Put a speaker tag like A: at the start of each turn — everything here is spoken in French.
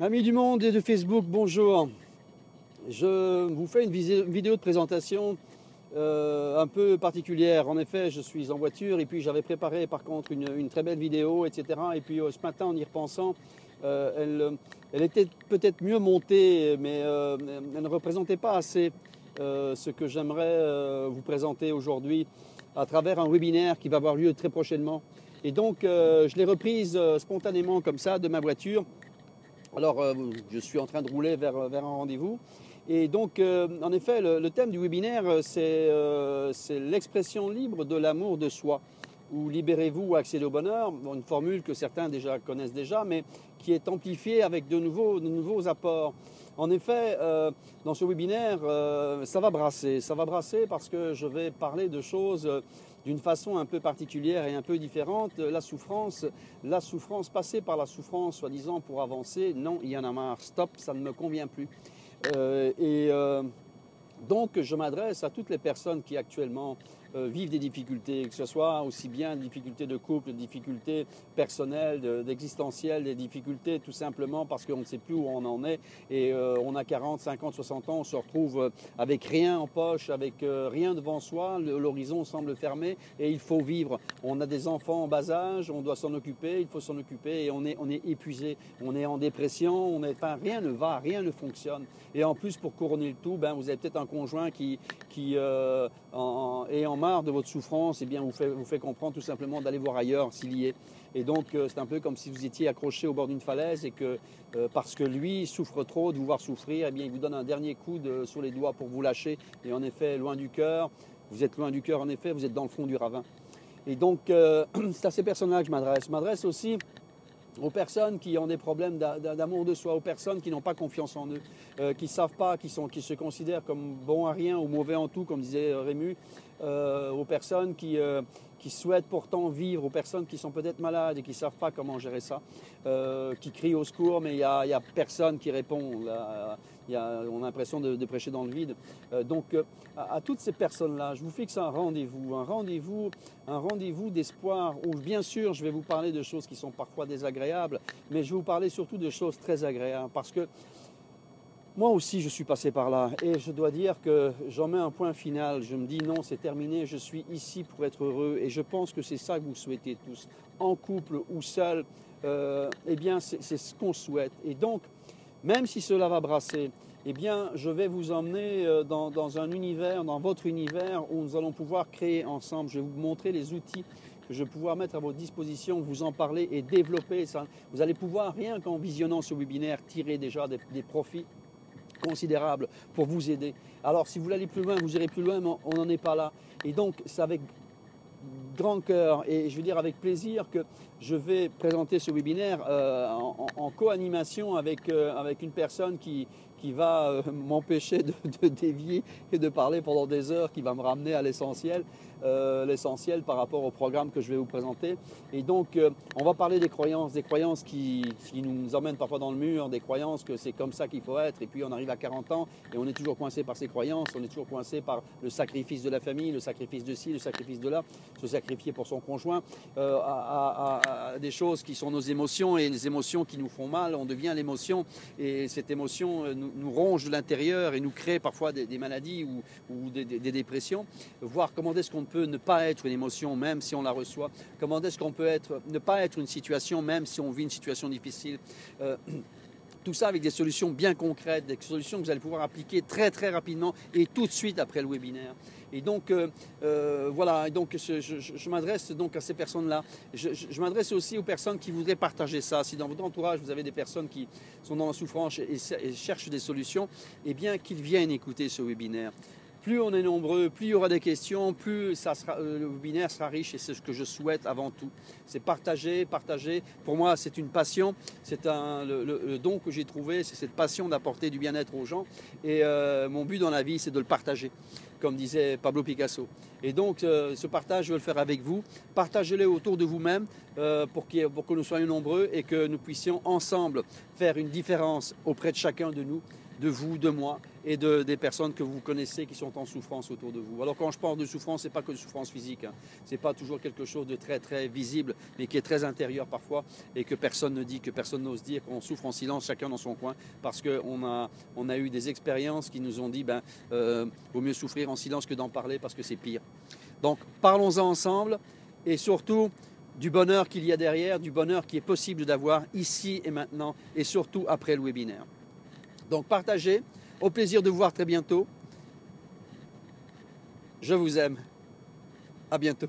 A: Amis du monde et de Facebook, bonjour. Je vous fais une vidéo de présentation un peu particulière. En effet, je suis en voiture et puis j'avais préparé par contre une très belle vidéo, etc. Et puis ce matin, en y repensant, elle était peut-être mieux montée, mais elle ne représentait pas assez ce que j'aimerais vous présenter aujourd'hui à travers un webinaire qui va avoir lieu très prochainement. Et donc, je l'ai reprise spontanément comme ça de ma voiture. Alors, je suis en train de rouler vers un rendez-vous. Et donc, en effet, le thème du webinaire, c'est l'expression libre de l'amour de soi, ou libérez-vous ou accédez au bonheur. Bon, une formule que certains connaissent déjà, mais qui est amplifiée avec de nouveaux apports. En effet, dans ce webinaire, ça va brasser parce que je vais parler de choses d'une façon un peu particulière et un peu différente. La souffrance, passer par la souffrance, soi-disant pour avancer, non, il y en a marre, stop, ça ne me convient plus. Donc, je m'adresse à toutes les personnes qui actuellement vivent des difficultés, que ce soit aussi bien des difficultés de couple, des difficultés personnelles, d'existentielles, des difficultés tout simplement parce qu'on ne sait plus où on en est et on a 40, 50, 60 ans, on se retrouve avec rien en poche, avec rien devant soi, l'horizon semble fermé et il faut vivre. On a des enfants en bas âge, on doit s'en occuper, il faut s'en occuper et on est épuisé, on est en dépression, rien ne va, rien ne fonctionne. Et en plus, pour couronner le tout, vous avez peut-être un conjoint qui ayant marre de votre souffrance, vous fait comprendre tout simplement d'aller voir ailleurs s'il y est. Et donc, c'est un peu comme si vous étiez accroché au bord d'une falaise et que, parce que lui souffre trop de vous voir souffrir, il vous donne un dernier coup sur les doigts pour vous lâcher. Et en effet, loin du cœur, vous êtes loin du cœur, en effet, vous êtes dans le fond du ravin. Et donc, c'est à ces personnes-là que je m'adresse. Je m'adresse aussi aux personnes qui ont des problèmes d'amour de soi, aux personnes qui n'ont pas confiance en eux, qui ne savent pas, qui se considèrent comme bons à rien ou mauvais en tout, comme disait Rému, aux personnes qui souhaitent pourtant vivre, aux personnes qui sont peut-être malades et qui ne savent pas comment gérer ça, qui crient au secours, mais il n'y a personne qui répond. On a l'impression de prêcher dans le vide. Donc, à toutes ces personnes-là, je vous fixe un rendez-vous d'espoir où, bien sûr, je vais vous parler de choses qui sont parfois désagréables, mais je vais vous parler surtout de choses très agréables, parce que moi aussi, je suis passé par là et je dois dire que j'en mets un point final. Je me dis non, c'est terminé, je suis ici pour être heureux et je pense que c'est ça que vous souhaitez tous, en couple ou seul, c'est ce qu'on souhaite. Et donc, même si cela va brasser, je vais vous emmener dans un univers, dans votre univers où nous allons pouvoir créer ensemble. Je vais vous montrer les outils que je vais pouvoir mettre à votre disposition, vous en parler et développer ça. Vous allez pouvoir, rien qu'en visionnant ce webinaire, tirer déjà des profits considérable pour vous aider. Alors si vous voulez aller plus loin, vous irez plus loin, mais on n'en est pas là. Et donc c'est avec grand cœur et je veux dire avec plaisir que je vais présenter ce webinaire en co-animation avec une personne qui va m'empêcher de dévier et de parler pendant des heures, qui va me ramener à l'essentiel par rapport au programme que je vais vous présenter. Et donc, on va parler des croyances qui nous emmènent parfois dans le mur, des croyances que c'est comme ça qu'il faut être. Et puis, on arrive à 40 ans et on est toujours coincé par ces croyances, on est toujours coincé par le sacrifice de la famille, le sacrifice de ci, le sacrifice de là, se sacrifier pour son conjoint, à des choses qui sont nos émotions et les émotions qui nous font mal. On devient l'émotion et cette émotion nous ronge de l'intérieur et nous crée parfois des maladies ou des dépressions. Voir comment est-ce qu'on peut ne pas être une émotion même si on la reçoit, comment est-ce qu'on peut ne pas être une situation même si on vit une situation difficile. Tout ça avec des solutions bien concrètes, des solutions que vous allez pouvoir appliquer très très rapidement et tout de suite après le webinaire. Et donc voilà, et donc je m'adresse donc à ces personnes-là. Je m'adresse aussi aux personnes qui voudraient partager ça. Si dans votre entourage vous avez des personnes qui sont dans la souffrance et cherchent des solutions, eh bien qu'ils viennent écouter ce webinaire. Plus on est nombreux, plus il y aura des questions, plus le webinaire sera riche et c'est ce que je souhaite avant tout. C'est partager. Pour moi, c'est une passion, c'est le don que j'ai trouvé, c'est cette passion d'apporter du bien-être aux gens. Et mon but dans la vie, c'est de le partager, comme disait Pablo Picasso. Et donc, ce partage, je veux le faire avec vous. Partagez-le autour de vous-même pour que nous soyons nombreux et que nous puissions ensemble faire une différence auprès de chacun de nous. de vous, de moi et des personnes que vous connaissez qui sont en souffrance autour de vous. Alors quand je parle de souffrance, ce n'est pas que de souffrance physique, hein. Ce n'est pas toujours quelque chose de très très visible, mais qui est très intérieur parfois et que personne ne dit, que personne n'ose dire, qu'on souffre en silence, chacun dans son coin, parce qu'on a eu des expériences qui nous ont dit, vaut mieux souffrir en silence que d'en parler parce que c'est pire. Donc parlons-en ensemble et surtout du bonheur qu'il y a derrière, du bonheur qui est possible d'avoir ici et maintenant et surtout après le webinaire. Donc partagez, au plaisir de vous voir très bientôt. Je vous aime. À bientôt.